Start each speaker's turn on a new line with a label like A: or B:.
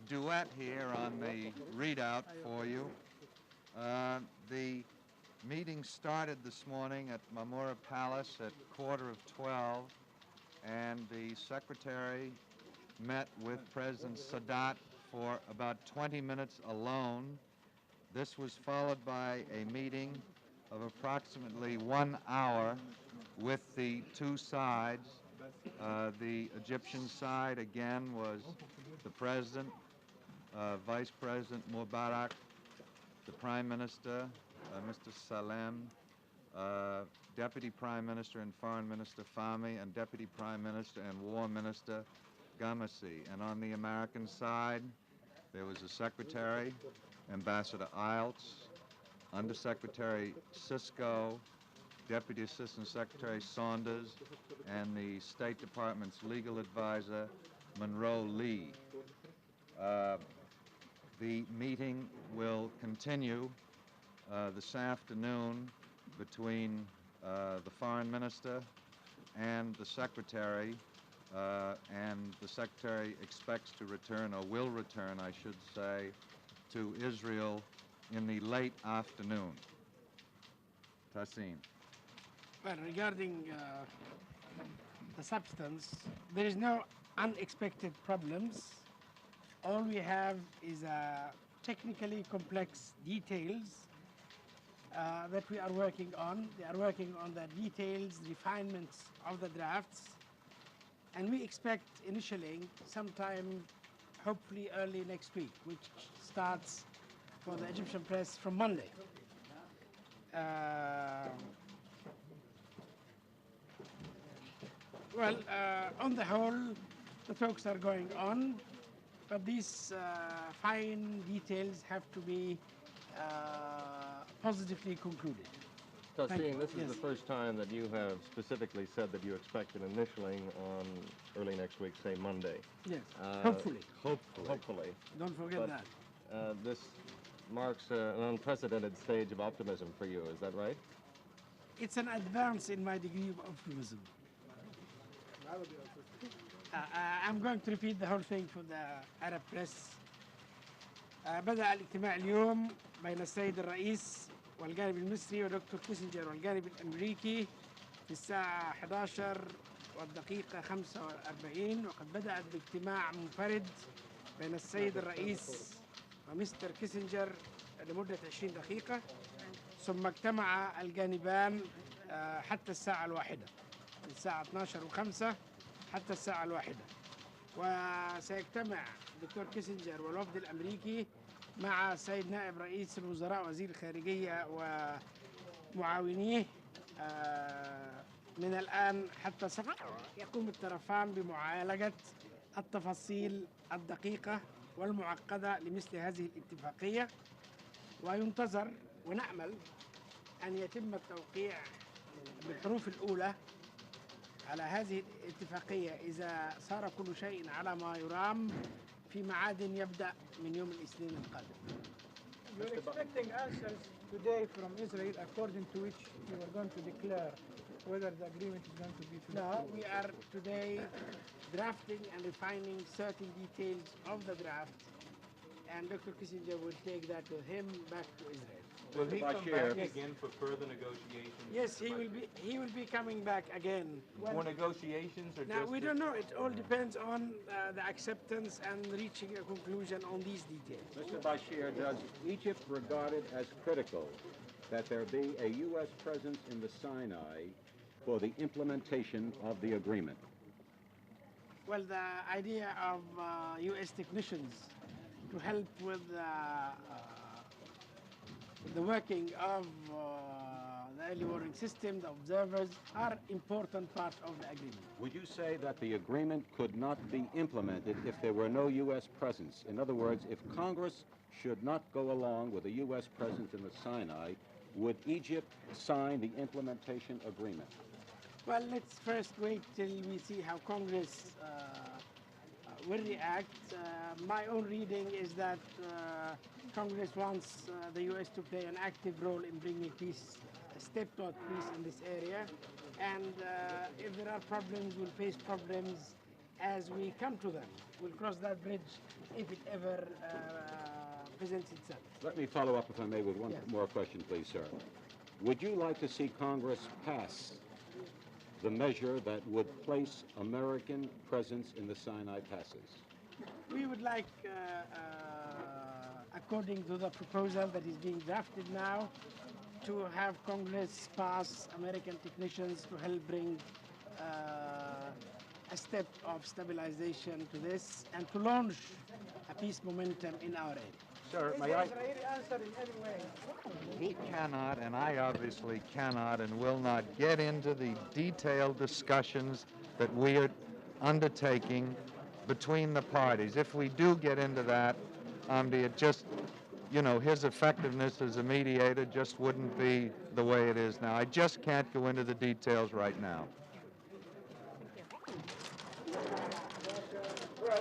A: duet here on the readout for you. The meeting started this morning at Mamura Palace at 11:15, and the secretary met with President Sadat for about 20 minutes alone. This was followed by a meeting of approximately 1 hour with the two sides. The Egyptian side, again, was the President, Vice President Mubarak, the Prime Minister, Mr. Salem, Deputy Prime Minister and Foreign Minister Fahmy, and Deputy Prime Minister and War Minister Ghamassi. And on the American side, there was the Secretary, Ambassador Iltz, Undersecretary Sisko, Deputy Assistant Secretary Saunders, and the State Department's legal advisor, Monroe Lee. The meeting will continue this afternoon between the Foreign Minister and the Secretary, and the Secretary expects to return, or will return, I should say, to Israel in the late afternoon. Tassim.
B: Well, regarding the substance, there is no unexpected problems. All we have is technically complex details that we are working on. They are working on the details, refinements of the drafts, and we expect initially sometime, hopefully early next week, which starts for the Egyptian press from Monday. On the whole, the talks are going on, but these fine details have to be positively concluded.
C: Tassim, this is the first time that you have specifically said that you expect an initialing on early next week, say Monday.
B: Yes, hopefully.
C: Hopefully.
B: Don't forget that.
C: This marks an unprecedented stage of optimism for you, is that right?
B: It's an advance in my degree of optimism. I'm going to repeat the whole thing for the Arab press. بدأ الاجتماع اليوم بين السيد الرئيس والجانب المصري ودكتور كيسنجر والجانب الأمريكي في الساعة 11 والدقيقة 45، وقد بدأت باجتماع منفرد بين السيد الرئيس ومستر كيسنجر لمدة 20 دقيقة، ثم اجتمع الجانبان حتى الساعة 1، من الساعة 12:05 حتى الساعة 1. وسيجتمع الدكتور كيسنجر والوفد الأمريكي مع السيد نائب رئيس الوزراء وزير الخارجية ومعاونيه من الآن حتى يقوم الطرفان بمعالجة التفاصيل الدقيقة والمعقدة لمثل هذه الاتفاقية، وينتظر ونأمل أن يتم التوقيع بالحروف الأولى على هذه الاتفاقية إذا صار كل شيء على ما يرام في معاد يبدأ من يوم الاثنين القادم.
D: You're expecting answers today from Israel according to which you are going to declare whether the agreement is going to be fulfilled.
B: No, we are today drafting and refining certain details of the draft, and Dr. Kissinger will take that with him back to Israel.
E: Will he come back again for further negotiations?
B: Yes, he will be coming back again.
E: For negotiations, or
B: Now,
E: just
B: we don't know. It all depends on the acceptance and reaching a conclusion on these details.
F: Mr. Bashir, does Egypt regard it as critical that there be a U.S. presence in the Sinai for the implementation of the agreement?
B: Well, the idea of U.S. technicians to help with the working of the early warning system, the observers, are important part of the agreement.
F: Would you say that the agreement could not be implemented if there were no U.S. presence? In other words, if Congress should not go along with a U.S. presence in the Sinai, would Egypt sign the implementation agreement?
B: Well, let's first wait till we see how Congress will react. My own reading is that Congress wants the U.S. to play an active role in bringing peace, a step toward peace in this area. And if there are problems, we'll face problems as we come to them. We'll cross that bridge if it ever presents itself.
F: Let me follow up, if I may, with one
B: Yes.
F: more question, please, sir. Would you like to see Congress pass the measure that would place American presence in the Sinai passes?
B: We would like, according to the proposal that is being drafted now, to have Congress pass American technicians to help bring a step of stabilization to this and to launch a peace momentum in our area.
F: Sir,
D: Is
F: may
D: the
F: I?
D: Israeli answer in any way?
A: He cannot, and I obviously cannot and will not get into the detailed discussions that we are undertaking between the parties. If we do get into that, it just, his effectiveness as a mediator just wouldn't be the way it is now. I just can't go into the details right now.
D: Well,